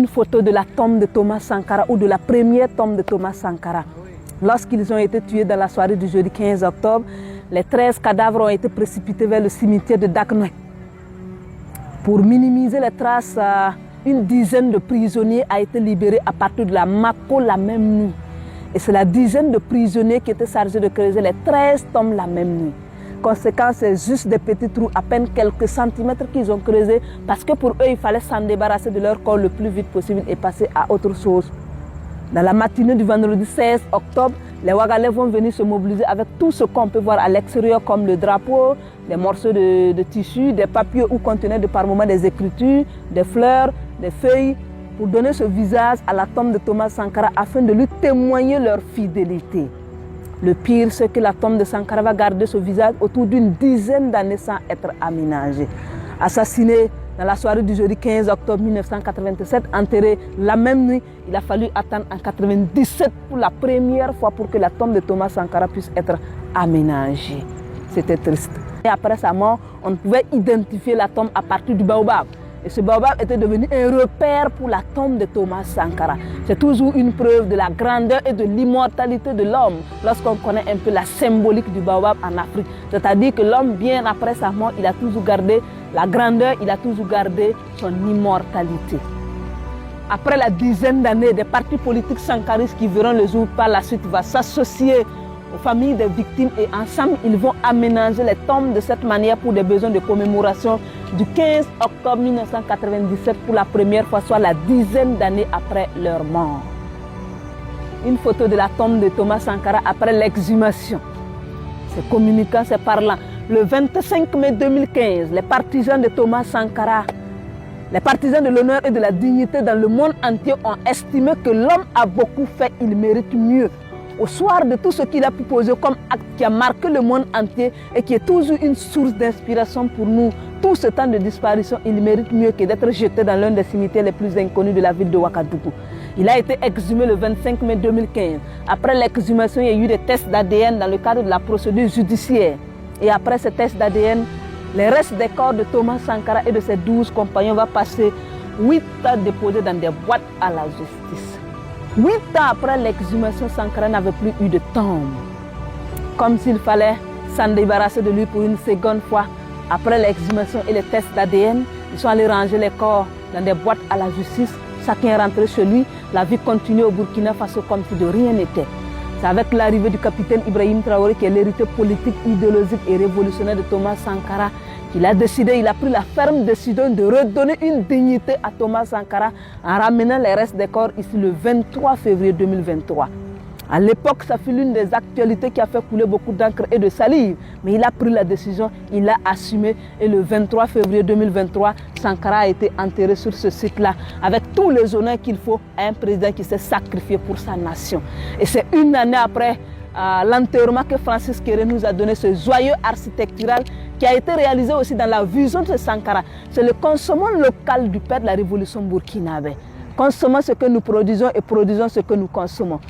photo de la tombe de Thomas Sankara ou de la première tombe de Thomas Sankara. Lorsqu'ils ont été tués dans la soirée du jeudi 15 octobre, les 13 cadavres ont été précipités vers le cimetière de Dagnoy. Pour minimiser les traces, une dizaine de prisonniers a été libérée à partir de la Mako la même nuit. Et c'est la dizaine de prisonniers qui étaient chargés de creuser les 13 tombes la même nuit. Conséquence, c'est juste des petits trous, à peine quelques centimètres qu'ils ont creusés, parce que pour eux, il fallait s'en débarrasser de leur corps le plus vite possible et passer à autre chose. Dans la matinée du vendredi 16 octobre, les Wagalais vont venir se mobiliser avec tout ce qu'on peut voir à l'extérieur, comme le drapeau, des morceaux de tissu, des papiers où contenaient par moments des écritures, des fleurs, des feuilles, pour donner ce visage à la tombe de Thomas Sankara afin de lui témoigner leur fidélité. Le pire, c'est que la tombe de Sankara va garder ce visage autour d'une dizaine d'années sans être aménagé. Assassiné dans la soirée du jeudi 15 octobre 1987, enterré la même nuit, il a fallu attendre en 1997 pour la première fois pour que la tombe de Thomas Sankara puisse être aménagée. C'était triste. Et après sa mort, on pouvait identifier la tombe à partir du baobab. Et ce baobab était devenu un repère pour la tombe de Thomas Sankara. C'est toujours une preuve de la grandeur et de l'immortalité de l'homme lorsqu'on connaît un peu la symbolique du baobab en Afrique. C'est-à-dire que l'homme, bien après sa mort, il a toujours gardé la grandeur, il a toujours gardé son immortalité. Après la dizaine d'années, des partis politiques sankaristes qui verront le jour par la suite vont s'associer aux familles des victimes et ensemble, ils vont aménager les tombes de cette manière pour des besoins de commémoration du 15 octobre 1997 pour la première fois, soit la dizaine d'années après leur mort. Une photo de la tombe de Thomas Sankara après l'exhumation. C'est communicant, c'est parlant. Le 25 mai 2015, les partisans de Thomas Sankara, les partisans de l'honneur et de la dignité dans le monde entier ont estimé que l'homme a beaucoup fait, il mérite mieux. Au soir de tout ce qu'il a pu poser comme acte qui a marqué le monde entier et qui est toujours une source d'inspiration pour nous, tout ce temps de disparition, il mérite mieux que d'être jeté dans l'un des cimetières les plus inconnus de la ville de Ouagadougou. Il a été exhumé le 25 mai 2015. Après l'exhumation, il y a eu des tests d'ADN dans le cadre de la procédure judiciaire. Et après ces tests d'ADN, les restes des corps de Thomas Sankara et de ses 12 compagnons vont passer 8 ans déposés dans des boîtes à la justice. 8 ans après l'exhumation, Sankara n'avait plus eu de tombe. Comme s'il fallait s'en débarrasser de lui pour une seconde fois. Après l'exhumation et les tests d'ADN, ils sont allés ranger les corps dans des boîtes à la justice. Chacun est rentré chez lui. La vie continue au Burkina Faso comme si de rien n'était. C'est avec l'arrivée du capitaine Ibrahim Traoré, qui est l'héritier politique, idéologique et révolutionnaire de Thomas Sankara, qu'il a décidé, il a pris la ferme décision de redonner une dignité à Thomas Sankara en ramenant les restes des corps ici le 23 février 2023. À l'époque, ça fut l'une des actualités qui a fait couler beaucoup d'encre et de salive. Mais il a pris la décision, il l'a assumé. Et le 23 février 2023, Sankara a été enterré sur ce site-là avec tous les honneurs qu'il faut à un président qui s'est sacrifié pour sa nation. Et c'est une année après l'enterrement que Francis Kéré nous a donné, ce joyeux architectural qui a été réalisé aussi dans la vision de Sankara. C'est le consommant local du père de la révolution burkinabé. Consommons ce que nous produisons et produisons ce que nous consommons.